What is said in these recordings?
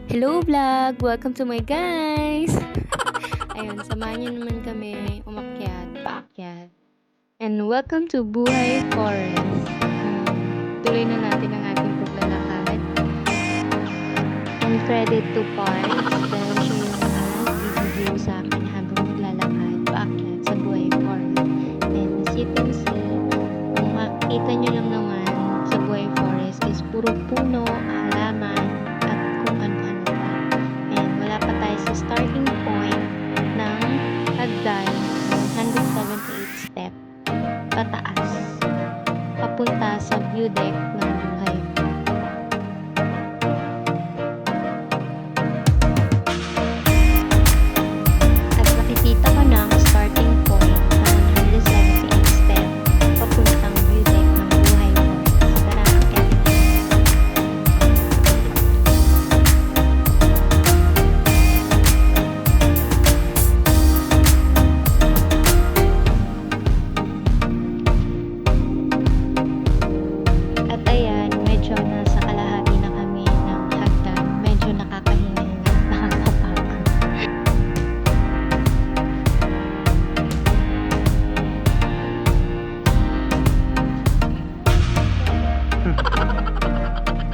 Hello vlog! Welcome to my guys! Ayun, samahan niyo naman kami umakyat, paakyat. And welcome to Buhay Forest. Tuloy na natin ang ating paglalakad. I'm Freddy to Parks dahil siya yung bibigyo sa akin habang naglalakad, paakyat sa Buhay Forest. And as you can see, kung makita niyo lang naman sa Buhay Forest is puro puno, halaman, at kung ano-ano pa. And wala pa tayo sa starting point ng hagdan 178 step pataas papunta sa view deck ng buhay. At nakikita ko na ang starting point ng 178 step papuntang view deck ng buhay ko. Tara, akyatin natin. At ayan, medyo nasa kalahati na kami ng hagdan. Medyo nakakahinga at nakakapagod.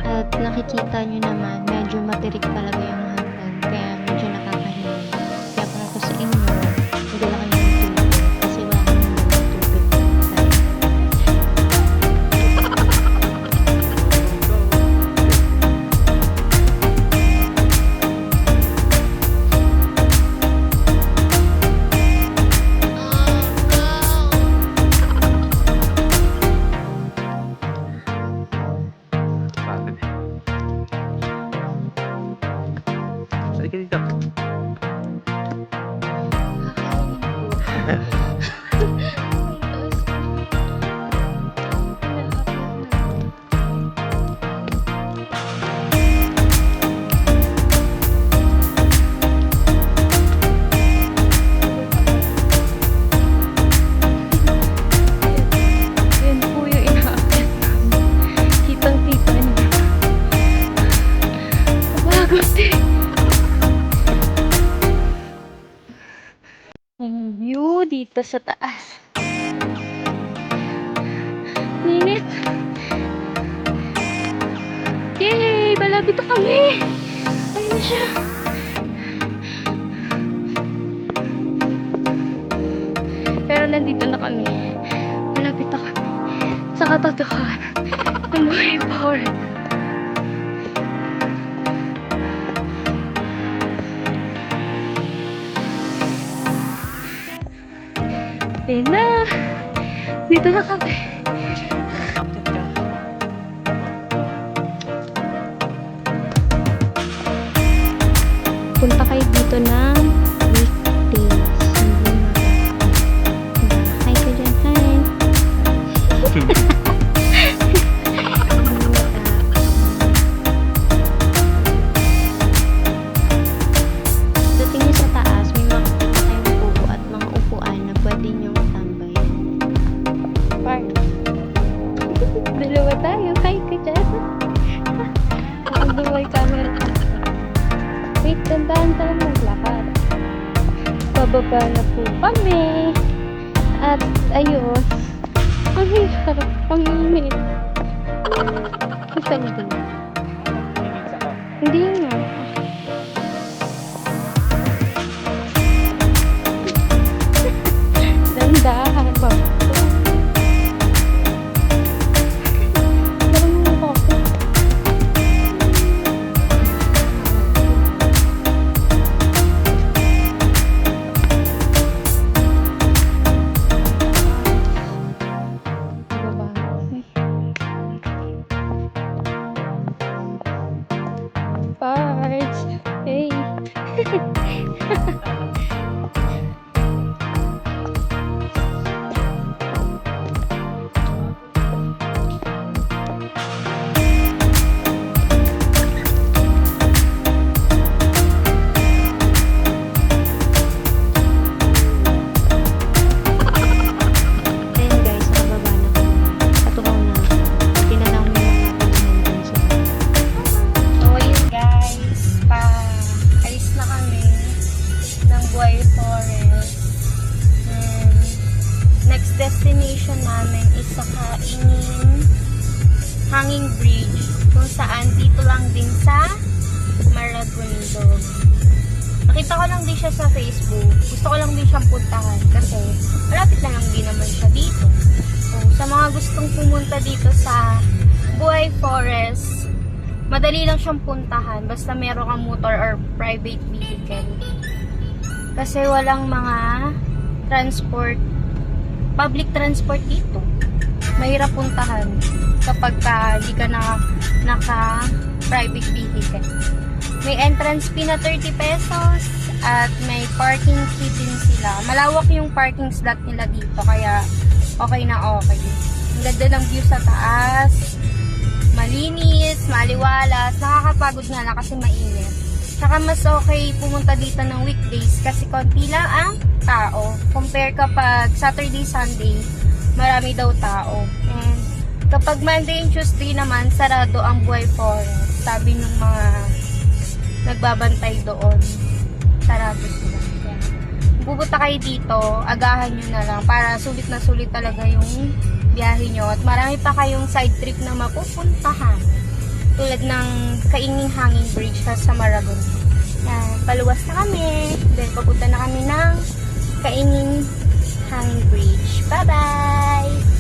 At nakikita nyo naman, medyo matirik talaga yung hagdan. Kaya medyo nakakahinga. Kaya kung ako sa inyo, magdala kayo ng tubig. Kasi wala kami ng tubig. Halika dito. Yan po yung inaakyat namin. Kitang-kita niyo. Kapagod eh. Ang view dito sa taas. Init. Yay! Malapit na kami! Ayun na siya. Pero nandito na kami. Malapit na kami. Sa katotohanan ng Buhay Forest. Ayun na. Dito na kami. Punta kayo dito ng weekdays. Hi ka dyan, hi. Dating nyo sa taas, may makikita kayong kubo at mga upuan na pwede nyong tambayan. Park. Dalawa tayo. Hi ka dyan. Nakagaway camera. Wait, tandaan ka lang maglakad. Bababa na po kami. At ayun. Ang hirap. Ang init. Isa din. Hindi nga. Dandahan ba? Marunong ako. Bye! nakita ko lang din siya sa Facebook. Gusto ko lang din siyang puntahan kasi malapit na lang din naman siya dito. So, sa mga gustong pumunta dito sa Buhay Forest, madali lang siyang puntahan basta meron kang motor or private vehicle. Kasi walang mga public transport dito. Mahirap puntahan kapag hindi ka naka-private vehicle. May entrance fee na 30 pesos at may parking fee din sila. Malawak yung parking slot nila dito kaya okay na okay. Ang ganda ng view sa taas. Malinis, maliwalas, nakakapagod nga lang kasi mainit. Saka mas okay pumunta dito ng weekdays kasi konti lang ang tao. Compare kapag Saturday, Sunday, marami daw tao. And kapag Monday and Tuesday naman, sarado ang Buhay Forest. Sabi ng mga nagbabantay doon, sarado sila. Kaya, kung pupunta kayo dito, agahan nyo na lang para sulit na sulit talaga yung biyahe nyo. At marami pa kayong side trip na mapupuntahan. Tulad ng Kaingin Hanging Bridge sa Maragon. Yan, paluwas na kami. Then, papunta na kami ng Kaingin Hanging Bridge. Bye-bye!